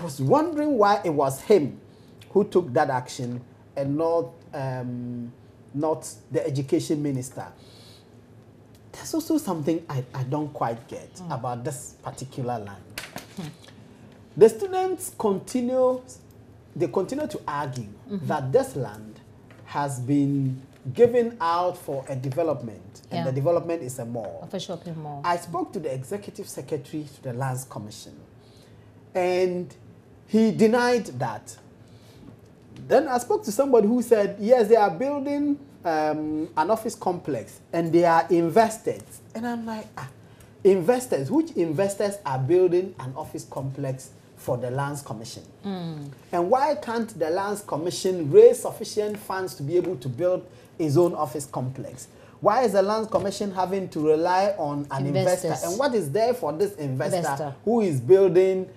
was wondering why it was him who took that action and not the education minister. there's also something I don't quite get about this particular land. The students continue to argue that this land has been given out for a development, and the development is a mall. Of a shopping mall. I spoke to the executive secretary to the Lands Commission, and he denied that. Then I spoke to somebody who said, yes, they are building an office complex, and they are investors. And I'm like, investors? Which investors are building an office complex for the Lands Commission? And why can't the Lands Commission raise sufficient funds to be able to build its own office complex? Why is the Lands Commission having to rely on an investor? And what is there for this investor who is building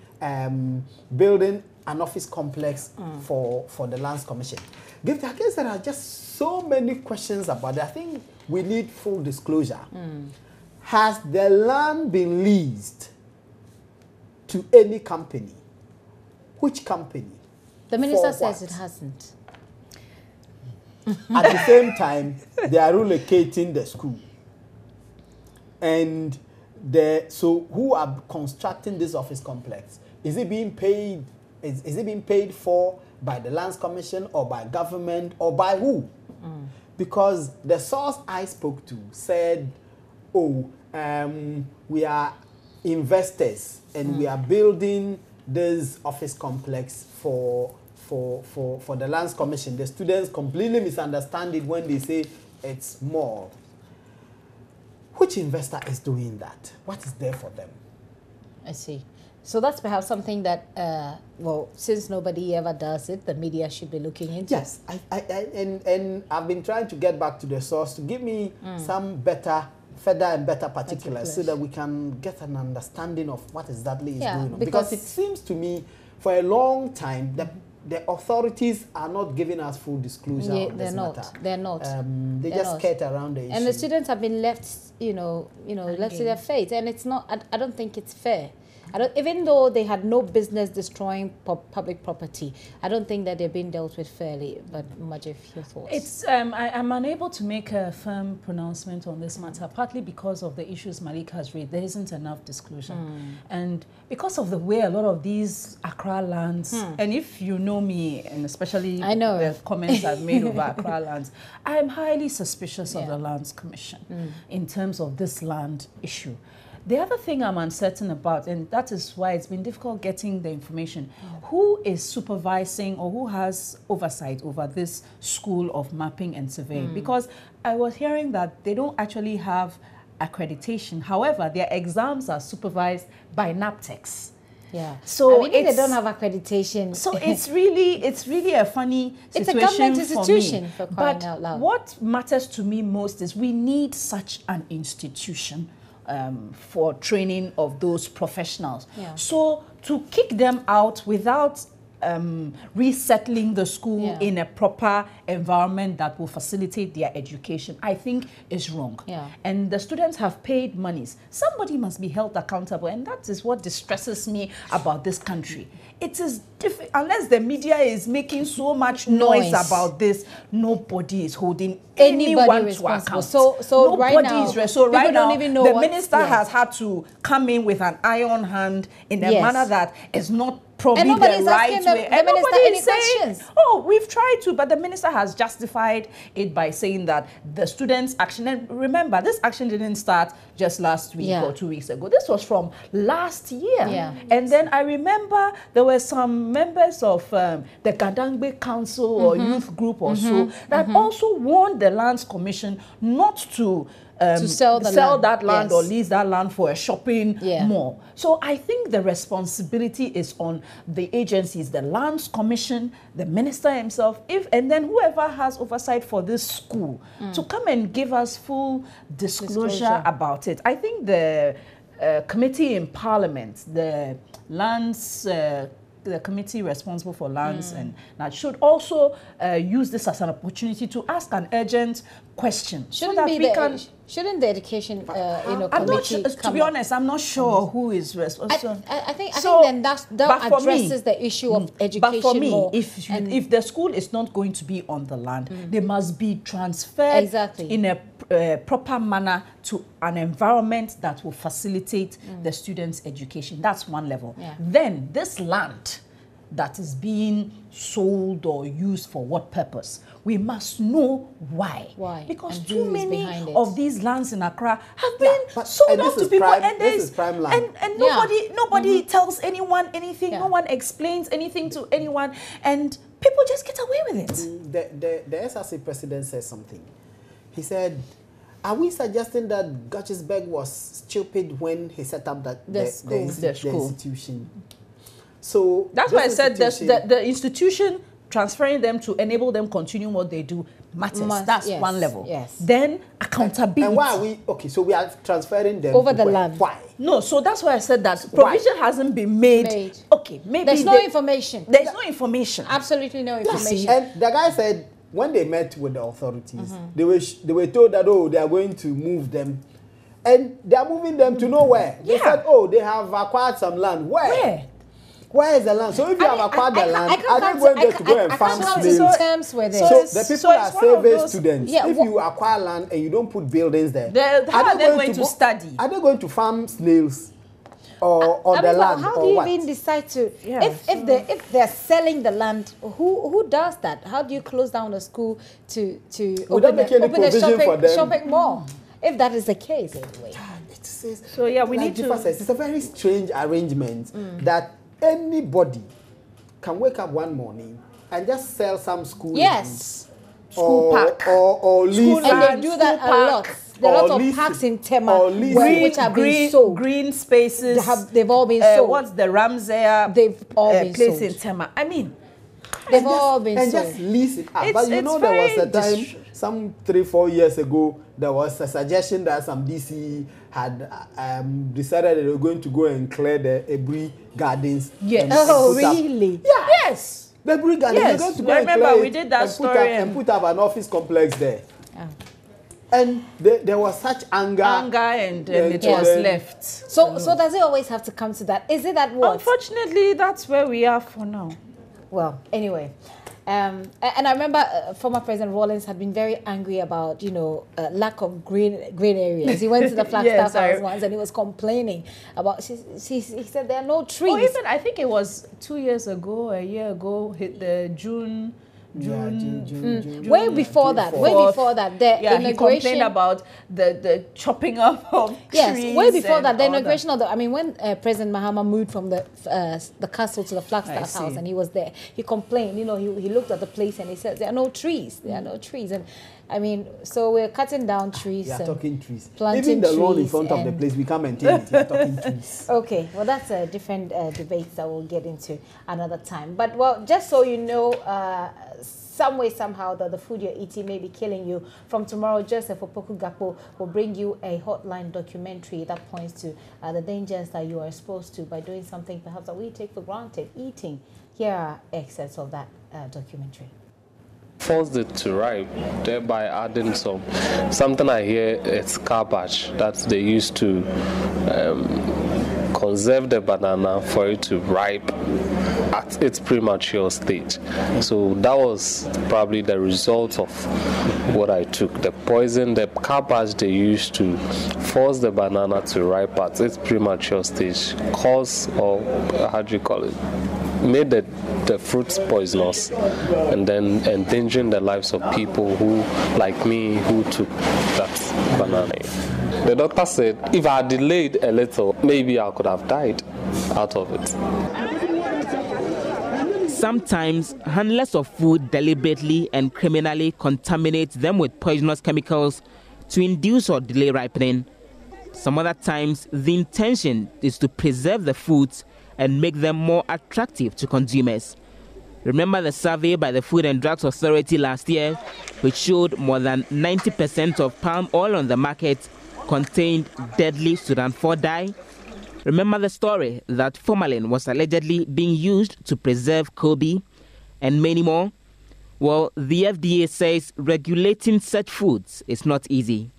building an office complex for the Lands Commission? I guess there are just so many questions about it. I think we need full disclosure. Has the land been leased to any company? Which company? The minister says it hasn't. At the same time, they are relocating the school. And so who are constructing this office complex? Is it being paid? Is it being paid for by the Lands Commission or by government or by who? Because the source I spoke to said, we are investors and we are building this office complex for the Lands Commission. The students completely misunderstand it when they say it's mall. Which investor is doing that? What is there for them? I see. So that's perhaps something that, well, since nobody ever does it, the media should be looking into. Yes, and I've been trying to get back to the source to give me some further and better particulars so that we can get an understanding of what exactly is going on. Because it seems to me, for a long time, the authorities are not giving us full disclosure on this matter. They're not. They just skirt around the issue. And the students have been left, left to their fate. And it's not, I don't think it's fair. Even though they had no business destroying public property, I don't think that they're being dealt with fairly. But Majif, your thoughts? It's I'm unable to make a firm pronouncement on this matter, partly because of the issues Malik has raised. There isn't enough disclosure, and because of the way a lot of these Accra lands, and if you know me, and especially the comments I've made over Accra lands, I'm highly suspicious of the Lands Commission in terms of this land issue. The other thing I'm uncertain about, and that is why it's been difficult getting the information, who is supervising or who has oversight over this school of mapping and surveying? Because I was hearing that they don't actually have accreditation. However, their exams are supervised by NAPTEX. Yeah. So if they don't have accreditation. So it's really a funny situation. It's a government institution for me. For crying out loud. What matters to me most is we need such an institution for training of those professionals. So to kick them out without resettling the school in a proper environment that will facilitate their education, I think is wrong. And the students have paid monies. Somebody must be held accountable, and that is what distresses me about this country. It is difficult, unless the media is making so much noise about this, nobody is holding anyone to account. So right now, the minister has had to come in with an iron hand in a manner that is not probably the right way. And nobody is saying, oh, we've tried to, but the minister has justified it by saying that the students' action, and remember, this action didn't start just last week or 2 weeks ago. This was from last year. And then I remember there were some members of the Gadangbe Council or youth group or so that also warned the Lands Commission not to sell that land or lease that land for a shopping mall. So I think the responsibility is on the agencies, the Lands Commission, the minister himself, and then whoever has oversight for this school to come and give us full disclosure about it. I think the committee in Parliament, the lands the committee responsible for lands and that should also use this as an opportunity to ask an urgent question. Shouldn't the education committee to be honest, I'm not sure who is responsible. I think then that addresses the issue of education. But for me, more if the school is not going to be on the land, they must be transferred in proper manner to an environment that will facilitate the students' education. That's one level. Yeah. Then this land that is being sold or used for what purpose? We must know why. Why? Because And too who is many behind it? of these lands in Accra have been but- sold and out this to is people, prime- and this is prime land. and Yeah. nobody tells anyone anything. Yeah. No one explains anything to anyone, and people just get away with it. The SRC president said something. He said, are we suggesting that Gutchesberg was stupid when he set up the school. institution? So That's why I this said institution- the institution transferring them to enable them continue what they do matters. That's yes, one level. yes. Then accountability. And why are we, okay, so we are transferring them Over to the where? land. Why? No, so that's why I said that provision hasn't been made. Okay, maybe There's no information. There's no information. Absolutely no information. And the guy said when they met with the authorities, they were told that, oh, they are going to move them. And they are moving them to nowhere. They said, oh, they have acquired some land. Where? Where is the land? So if you have acquired the land, are they going there to go and farm slaves? Terms with it. So the people are it's one of survey those- students. Yeah, If you acquire land and you don't put buildings there, How are they going to study? Are they going to farm snails or on the but land how do or you what? even decide to Yeah, if they're selling the land? Who does that? How do you close down a school to Without making any provision for them. shopping mall? If that is the case, anyway. So yeah, we like need to. Jifa says, it's a very strange arrangement that anybody can wake up one morning and just sell some school Yes. School park. or lease School And land, they do that school a lot. park, There are a or lot of lease- parks in Tema or lease- which have been sold. green spaces. They've all been sold. What's the Ramsey? They've all been place sold. in Tema. I mean, They've all been and sold. just lease it out. It's- But you it's know there was a very time, some 3-4 years ago, there was a suggestion that some DC had decided they were going to go and clear the Ebri gardens. Yes. and Oh, put up- really? Yeah. yes. The Ebri gardens, Yes, they're going to go I and remember clear we it did that and put story up, and- and put up an office complex there. Oh. And there was such anger. And it Yeah. was left. So does it always have to come to that? Is it that what? Unfortunately, that's where we are for now. Well, anyway, and I remember former President Rawlings had been very angry about lack of green areas. He went to the Flagstaff House once and he was complaining about. He said there are no trees. Or even I think it was 2 years ago, a year ago, hit the June. Way before that, the Yeah, he inauguration. complained about the chopping up of trees. Way before and that, the all inauguration of the. I mean, when President Mahama moved from the castle to the I Flagstaff see. House, and he was there, he complained. He looked at the place and he said, "There are no trees. There are no trees." And I mean, so we're cutting down trees. We are and talking trees. planting Even the lawn in trees front of the and- place, we can't maintain it. We are talking trees. Okay, well, that's a different debate that we'll get into another time. But, well, just so you know, some way, somehow, that the food you're eating may be killing you. From tomorrow, Joseph Opoku Gakpo will bring you a hotline documentary that points to the dangers that you are exposed to by doing something perhaps that we take for granted, eating. Here are excerpts of that documentary. Forced it to ripe, thereby adding something I hear it's garbage that they used to conserve the banana for it to ripe at its premature stage. So that was probably the result of what I took. The poison, the garbage they used to force the banana to ripe at its premature stage caused, or how do you call it, made the fruits poisonous and then endangering the lives of people who, like me, who took that banana. The doctor said if I had delayed a little, maybe I could have died out of it. Sometimes handlers of food deliberately and criminally contaminate them with poisonous chemicals to induce or delay ripening. Some other times, the intention is to preserve the foods and make them more attractive to consumers. Remember the survey by the Food and Drugs Authority last year, which showed more than 90% of palm oil on the market contained deadly Sudan 4 dye? Remember the story that formalin was allegedly being used to preserve Kobe and many more? Well, the FDA says regulating such foods is not easy.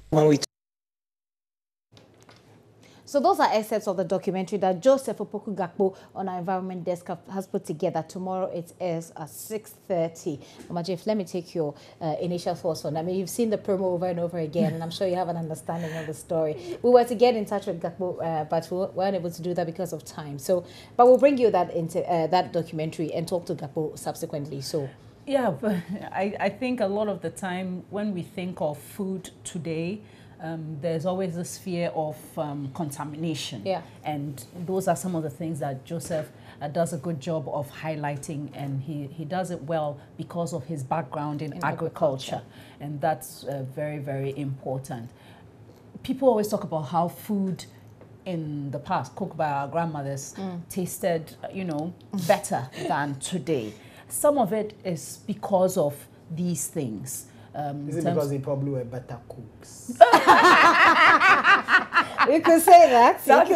So those are excerpts of the documentary that Joseph Opoku Gakpo on our environment desk has put together. Tomorrow it airs at 6:30. Mama Jeff, let me take your initial thoughts on that. I mean, you've seen the promo over and over again, and I'm sure you have an understanding of the story. We were to get in touch with Gakpo, but we weren't able to do that because of time. So, but we'll bring you that into that documentary and talk to Gakpo subsequently. So. Yeah, but I think a lot of the time when we think of food today, there's always this fear of contamination. Yeah. And those are some of the things that Joseph does a good job of highlighting, and he does it well because of his background in agriculture. And that's very, very important. People always talk about how food in the past, cooked by our grandmothers, tasted, you know, better than today. Some of it is because of these things. Is it because they probably were better cooks? You could say that. That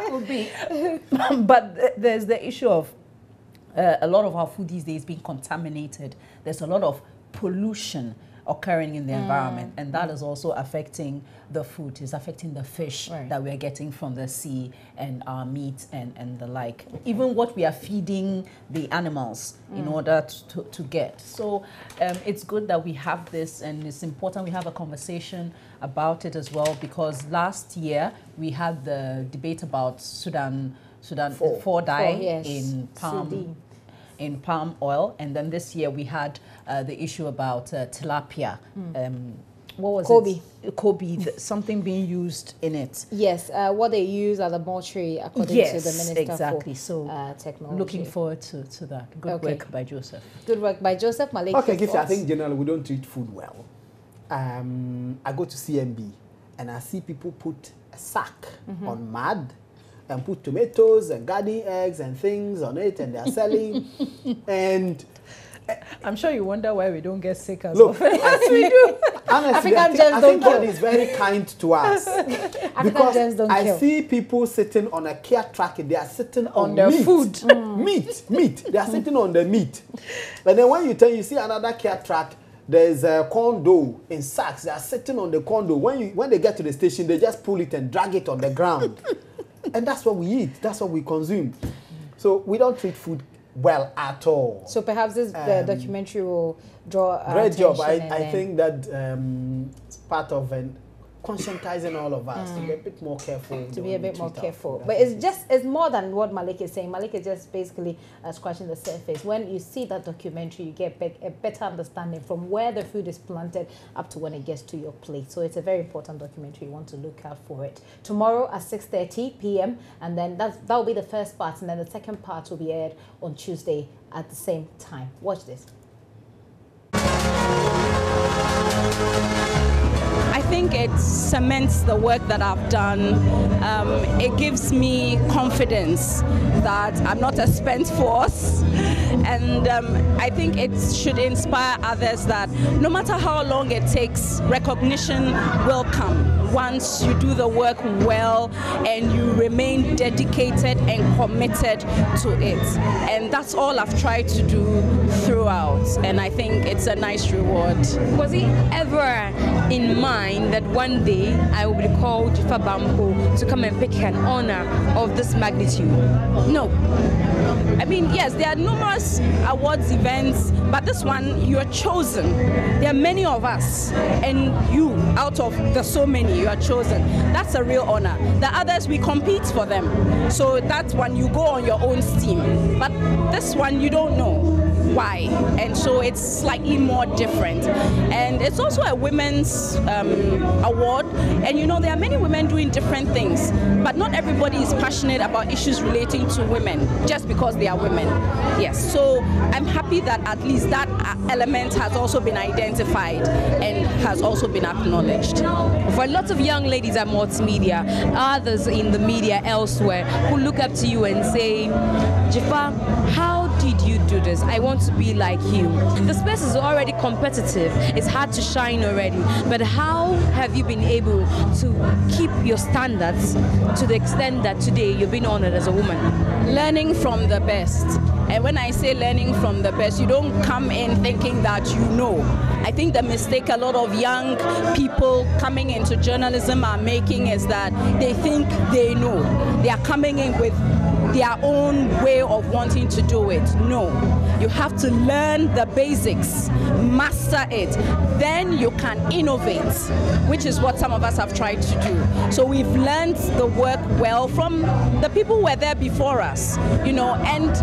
could be. But there's the issue of a lot of our food these days being contaminated. There's a lot of pollution occurring in the environment, and that is also affecting the food. It's affecting the fish that we're getting from the sea, and our meat and the like. Even what we are feeding the animals in order to get. So it's good that we have this, and it's important we have a conversation about it as well, because last year we had the debate about Sudan 4 dying in palm oil, and then this year we had the issue about tilapia. What was Kobe. it? Kobe, something being used in it. Yes, what they use at the mortuary, according to the Minister for Technology. Looking forward to that. Good work by Joseph. Good work by Joseph. Malik. Okay, Gifty, I think generally we don't treat food well. I go to CMB and I see people put a sack on mud and put tomatoes and garden eggs and things on it, and they're selling. And I'm sure you wonder why we don't get sick as look, often as we do. Honestly, I think God is very kind to us. Because I see people sitting on a care track, they are sitting on their meat. food. Meat. They are sitting on the meat. And then when you see another care track, there's a corn dough in sacks. They are sitting on the corn dough. When they get to the station, they just pull it and drag it on the ground. And that's what we eat. That's what we consume. So we don't treat food well at all. So perhaps this documentary will draw great job. attention. I think that it's part of conscientizing all of us to be a bit more careful. To be a bit more careful. But it's more than what Malik is saying. Malik is just basically scratching the surface. When you see that documentary, you get a better understanding from where the food is planted up to when it gets to your plate. So it's a very important documentary. You want to look out for it. Tomorrow at 6:30 p.m. and then that will be the first part, and then the second part will be aired on Tuesday at the same time. Watch this. I think it cements the work that I've done. It gives me confidence that I'm not a spent force. And I think it should inspire others that no matter how long it takes, recognition will come once you do the work well and you remain dedicated and committed to it. And that's all I've tried to do throughout. And I think it's a nice reward. Was it ever in mind that one day I will be called Jifa Bampo to come and pick an honor of this magnitude? No. I mean, yes, there are numerous awards events, but this one, you are chosen. There are many of us, and you, out of the so many, you are chosen. That's a real honor. The others, we compete for them. So that one, you go on your own steam. But this one, you don't know why, and so it's slightly more different. And it's also a women's award, and you know, there are many women doing different things, but not everybody is passionate about issues relating to women just because they are women. Yes, so I'm happy that at least that element has also been identified and has also been acknowledged. For a lot of young ladies at multimedia, others in the media elsewhere, who look up to you and say, Jifa, how did you do this? I want to be like you. The space is already competitive. It's hard to shine already. But how have you been able to keep your standards to the extent that today you're being honored as a woman? Learning from the best. And when I say learning from the best, you don't come in thinking that you know. I think the mistake a lot of young people coming into journalism are making is that they think they know. They are coming in with their own way of wanting to do it. No, you have to learn the basics, master it, then you can innovate, which is what some of us have tried to do. So we've learned the work well from the people who were there before us, you know, and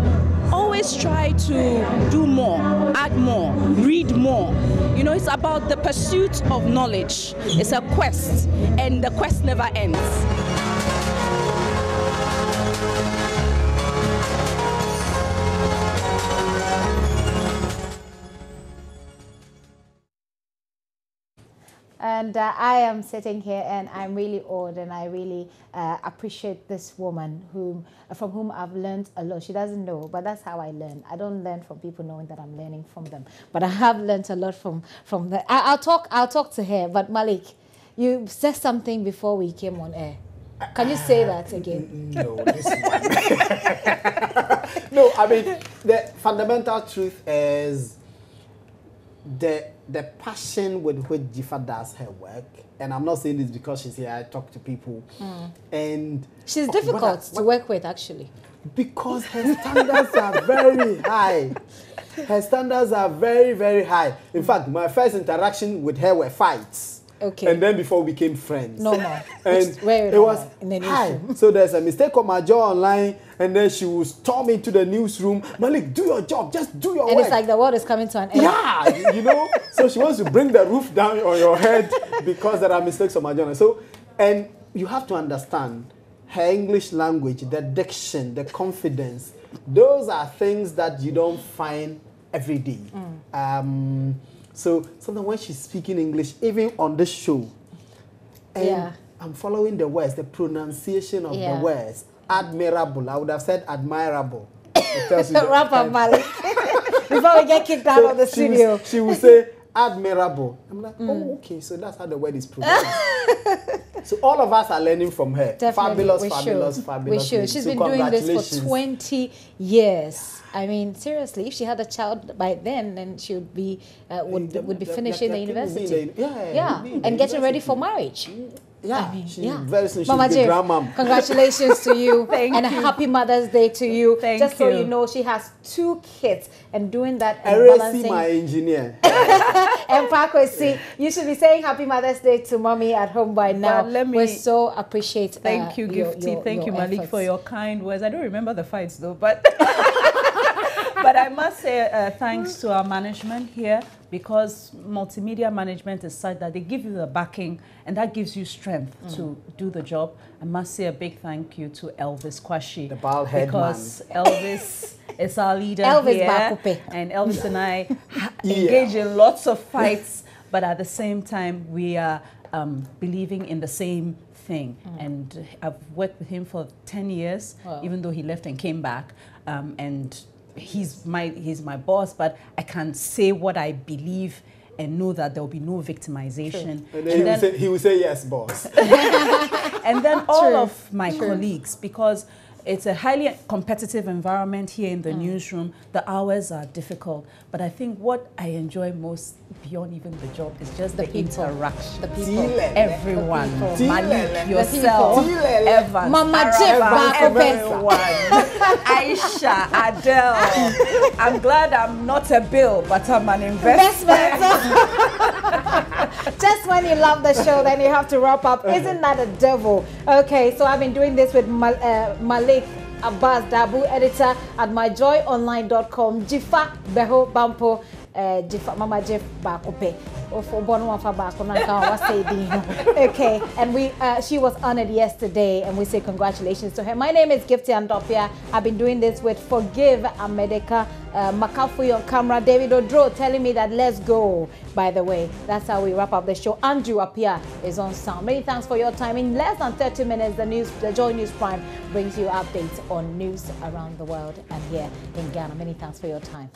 always try to do more, add more, read more. You know, it's about the pursuit of knowledge. It's a quest, and the quest never ends. And I am sitting here and I'm really awed, and I really appreciate this woman from whom I've learned a lot. She doesn't know, but that's how I learn. I don't learn from people knowing that I'm learning from them, but I have learned a lot from them. I'll talk to her. But Malik, you said something before we came on air. Can you say that again? No, this one. No, I mean, the fundamental truth is the passion with which Jifa does her work, and I'm not saying this because she's here. I talk to people, and she's difficult to work with, actually, because her standards are very high. Her standards are very, very high. In fact, my first interaction with her were fights. Okay. And then before we became friends. No more. And it was high. So there's a mistake on my jaw online, and then she will storm into the newsroom. Malik, do your job. Just do your work. And it's like the world is coming to an end. Yeah, you know. So she wants to bring the roof down on your head because there are mistakes on my journal. So, and you have to understand her English language, the diction, the confidence. Those are things that you don't find every day. So sometimes when she's speaking English, even on this show, and I'm following the words, the pronunciation of the words. Admirable. I would have said admirable. It tells you wrap up, Malik. Before we get kicked out of the studio. She will say admirable. I'm like, oh, okay, so that's how the word is pronounced. So all of us are learning from her. Definitely. Fabulous. We should. She's been doing this for 20 years. I mean, seriously, if she had a child by then she would be would be finishing the university. And getting ready for marriage. Yeah, I mean, very soon she'll Mama be grandmam. Congratulations to you. And a happy Mother's Day to you. Just so you know, she has 2 kids, and doing that and balancing. My engineer. And Pakwesi, you should be saying happy Mother's Day to mommy at home by now. We so appreciate Thank you, Gifty. Thank you, Malik, for your kind words. I don't remember the fights though, but but I must say thanks to our management here, because multimedia management is such that they give you the backing, and that gives you strength to do the job. I must say a big thank you to Elvis Kwashi, the bald head because Elvis is our leader here, Bakupe. and Elvis and I engage in lots of fights, but at the same time we are believing in the same thing. And I've worked with him for 10 years, even though he left and came back, and he's my boss, but I can say what I believe and know that there will be no victimization. And then he will say yes, boss. And then all of my colleagues, because it's a highly competitive environment here in the newsroom. The hours are difficult, but I think what I enjoy most beyond even the job is just the interaction. The people. Everyone. The people. Malik, yourself, Evans, Mama everyone. Aisha, Adele. I'm glad I'm not a bill, but I'm an investment. Just when you love the show, then you have to wrap up. Isn't that a devil? Okay, so I've been doing this with Malik Abbas Dabu, editor at myjoyonline.com. Jifa Beho Bampo, Jifa Mama Jif Bakupe. Okay, and she was honored yesterday, and we say congratulations to her. My name is Gifty Andopia. I've been doing this with Forgive America, Makafui on camera, David Odro telling me that let's go. By the way, that's how we wrap up the show. Andrew Apia is on sound. Many thanks for your time. In less than 30 minutes, the Joy News Prime brings you updates on news around the world and here in Ghana. Many thanks for your time.